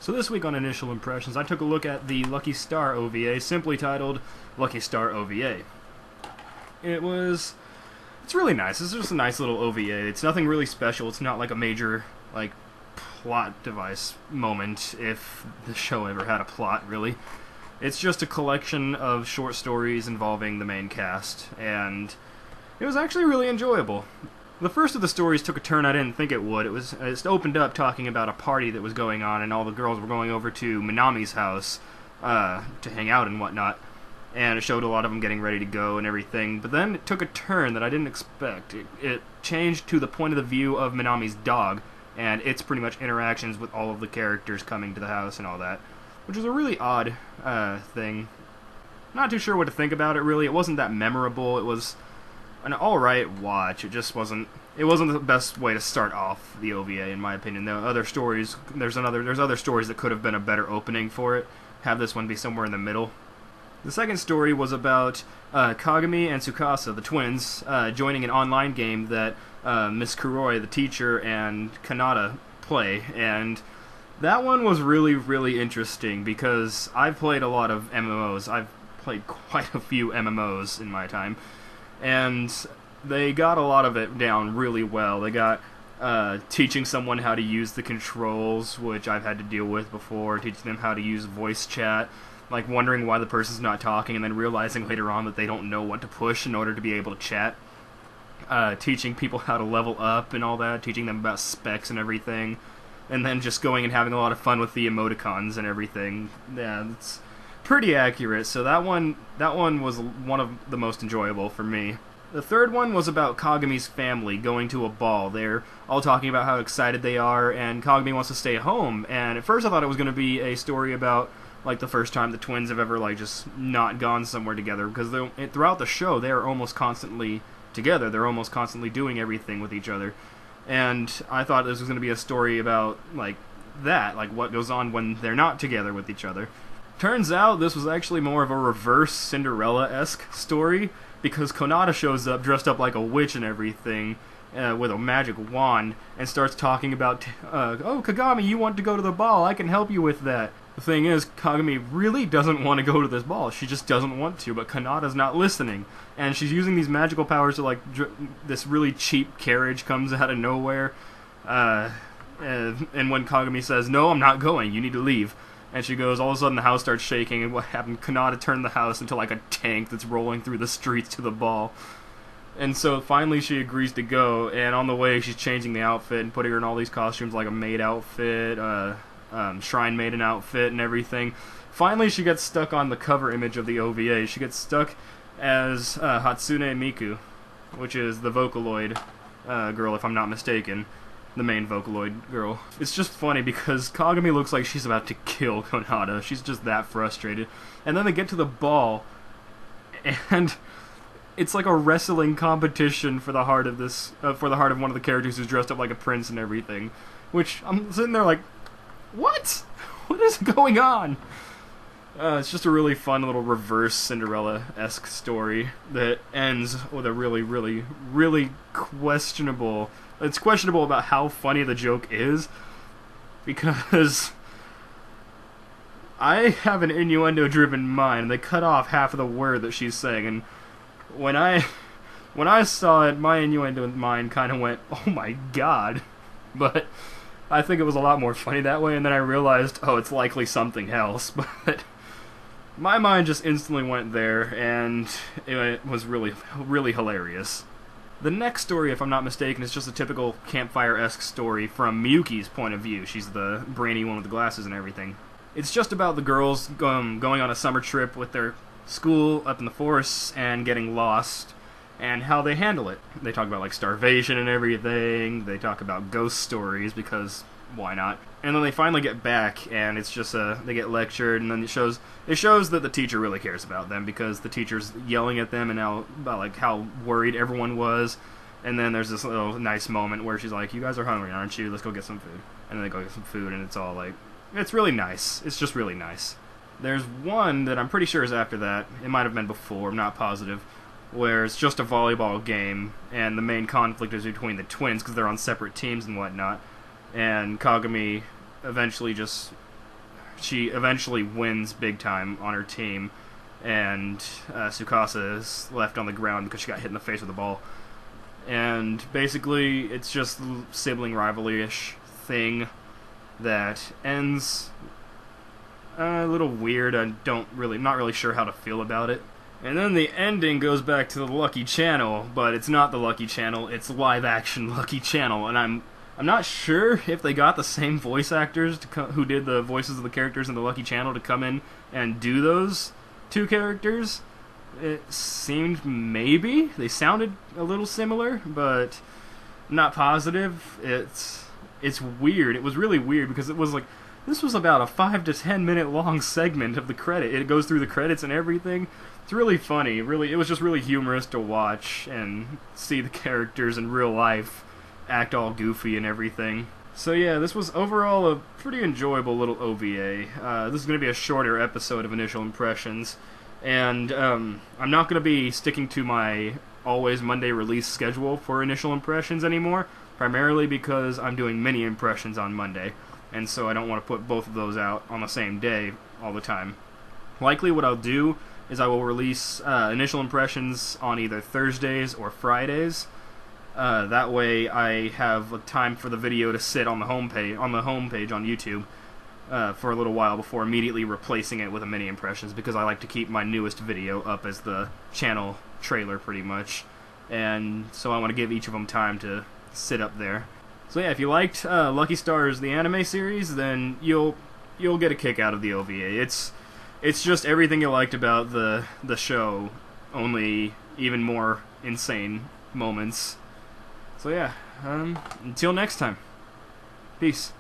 So this week on Initial Impressions, I took a look at the Lucky Star OVA, simply titled Lucky Star OVA. It's really nice. It's just a nice little OVA. It's nothing really special. It's not like a major, plot device moment, if the show ever had a plot, really. It's just a collection of short stories involving the main cast, and it was actually really enjoyable. The first of the stories took a turn I didn't think it would. It opened up talking about a party that was going on, and all the girls were going over to Minami's house to hang out and whatnot. And it showed a lot of them getting ready to go and everything. But then it took a turn that I didn't expect. It changed to the point of the view of Minami's dog, and its pretty much interactions with all of the characters coming to the house and all that, which was a really odd thing. Not too sure what to think about it, really. It wasn't that memorable. It was an alright watch. It just wasn't the best way to start off the OVA, in my opinion. There are other stories. There's other stories that could have been a better opening for it. Have this one be somewhere in the middle. The second story was about Kagami and Tsukasa, the twins, joining an online game that Miss Kuroi, the teacher, and Kanata play, and that one was really, really interesting because I've played a lot of MMOs. I've played quite a few MMOs in my time, and they got a lot of it down really well. They got teaching someone how to use the controls, which I've had to deal with before, teaching them how to use voice chat, like wondering why the person's not talking and then realizing later on that they don't know what to push in order to be able to chat. Teaching people how to level up and all that, teaching them about specs and everything, and then just going and having a lot of fun with the emoticons and everything. Yeah, it's pretty accurate, so that one was one of the most enjoyable for me. The third one was about Kagami's family going to a ball. They're all talking about how excited they are, and Kagami wants to stay home, and at first I thought it was going to be a story about the first time the twins have ever just not gone somewhere together, because throughout the show they are almost constantly together. They're almost constantly doing everything with each other, and I thought this was going to be a story about that, what goes on when they're not together with each other. Turns out this was actually more of a reverse Cinderella-esque story, because Konata shows up dressed up like a witch and everything, with a magic wand, and starts talking about, oh, Kagami, you want to go to the ball, I can help you with that. The thing is, Kagami really doesn't want to go to this ball. She just doesn't want to, but Kanata's not listening. And she's using these magical powers to, this really cheap carriage comes out of nowhere. And when Kagami says, no, I'm not going, you need to leave. And she goes, all of a sudden the house starts shaking, and what happened? Kanata turned the house into a tank that's rolling through the streets to the ball. And so finally she agrees to go, and on the way she's changing the outfit and putting her in all these costumes, like a maid outfit, shrine maiden outfit and everything. Finally she gets stuck on the cover image of the OVA. She gets stuck as Hatsune Miku, which is the Vocaloid girl, if I'm not mistaken. The main Vocaloid girl. It's just funny because Kagami looks like she's about to kill Konata. She's just that frustrated. And then they get to the ball, and it's like a wrestling competition for the heart of one of the characters who's dressed up like a prince and everything. Which I'm sitting there like, what? What is going on? It's just a really fun little reverse Cinderella-esque story that ends with a really, really, really questionable... It's questionable about how funny the joke is, because I have an innuendo-driven mind, and they cut off half of the word that she's saying, and when I saw it, my innuendo mind kind of went, oh my god, but I think it was a lot more funny that way, and then I realized, oh, it's likely something else, but my mind just instantly went there, and it was really, really hilarious. The next story, if I'm not mistaken, is just a typical campfire-esque story from Miyuki's point of view. She's the brainy one with the glasses and everything. It's just about the girls going on a summer trip with their school up in the forests and getting lost, and how they handle it. They talk about starvation and everything. They talk about ghost stories, because why not? And then they finally get back, and it's just they get lectured, and then it shows that the teacher really cares about them, because the teacher's yelling at them and about how worried everyone was. And then there's this little nice moment where she's like, you guys are hungry, aren't you? Let's go get some food. And then they go get some food, and it's all it's really nice. It's just really nice. There's one that I'm pretty sure is after that. It might have been before, I'm not positive, where it's just a volleyball game, and the main conflict is between the twins, because they're on separate teams and whatnot. And Kagami eventually just she eventually wins big time on her team, and Tsukasa is left on the ground because she got hit in the face with a ball. And basically, it's just a sibling rivalry-ish thing that ends a little weird. I not really sure how to feel about it. And then the ending goes back to the Lucky Channel, but it's not the Lucky Channel, it's live-action Lucky Channel, and I'm not sure if they got the same voice actors who did the voices of the characters in the Lucky Channel to come in and do those two characters. It seemed maybe. They sounded a little similar, but I'm not positive. It's weird. It was really weird because it was like, this was about a 5 to 10 minute long segment of the credit. It goes through the credits and everything. It's really funny. Really, it was just really humorous to watch and see the characters in real life act all goofy and everything. So yeah, this was overall a pretty enjoyable little OVA. This is going to be a shorter episode of Initial Impressions, and I'm not going to be sticking to my always Monday release schedule for Initial Impressions anymore, primarily because I'm doing mini impressions on Monday, and so I don't want to put both of those out on the same day all the time. Likely what I'll do is I will release Initial Impressions on either Thursdays or Fridays. That way I have time for the video to sit on the homepage on YouTube for a little while before immediately replacing it with a mini impressions, because I like to keep my newest video up as the channel trailer pretty much, and so I want to give each of them time to sit up there. So yeah, if you liked Lucky Stars the anime series, then you'll get a kick out of the OVA. It's just everything you liked about the show, only even more insane moments. So yeah, until next time, peace.